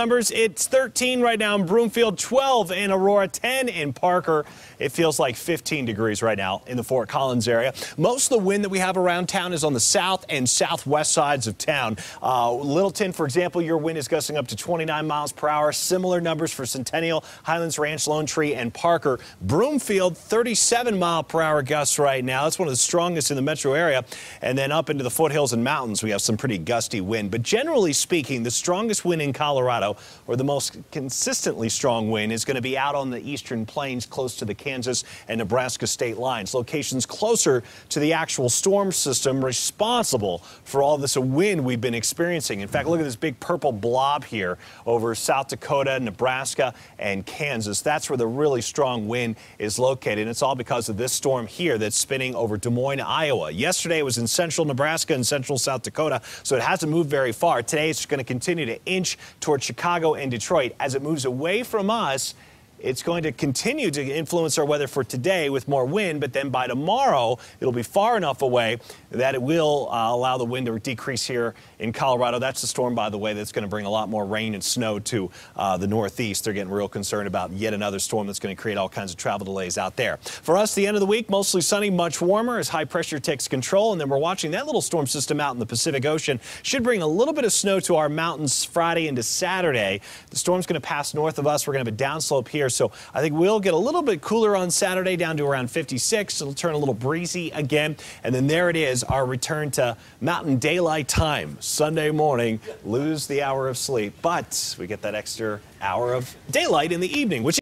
Numbers, it's 13 right now in Broomfield, 12 in Aurora, 10 in Parker. It feels like 15 degrees right now in the Fort Collins area. Most of the wind that we have around town is on the south and southwest sides of town. Littleton, for example, your wind is gusting up to 29 miles per hour. Similar numbers for Centennial, Highlands Ranch, Lone Tree, and Parker. Broomfield, 37 mile per hour gusts right now. That's one of the strongest in the metro area. And then up into the foothills and mountains, we have some pretty gusty wind. But generally speaking, the strongest wind in Colorado, or the most consistently strong wind, is going to be out on the eastern plains close to the Kansas and Nebraska state lines, locations closer to the actual storm system responsible for all this wind we've been experiencing. In fact, look at this big purple blob here over South Dakota, Nebraska, and Kansas. That's where the really strong wind is located, and it's all because of this storm here that's spinning over Des Moines, Iowa. Yesterday it was in central Nebraska and central South Dakota, so it hasn't moved very far. Today it's going to continue to inch towards Chicago and Detroit. As it moves away from us, it's going to continue to influence our weather for today with more wind, but then by tomorrow, it'll be far enough away that it will allow the wind to decrease here in Colorado. That's the storm, by the way, that's going to bring a lot more rain and snow to the northeast. They're getting real concerned about yet another storm that's going to create all kinds of travel delays out there. For us, the end of the week, mostly sunny, much warmer as high pressure takes control, and then we're watching that little storm system out in the Pacific Ocean. Should bring a little bit of snow to our mountains Friday into Saturday. The storm's going to pass north of us. We're going to have a downslope here. So I think we'll get a little bit cooler on Saturday, down to around 56. It'll turn a little breezy again. And then there it is, our return to mountain daylight time. Sunday morning, lose the hour of sleep. But we get that extra hour of daylight in the evening, which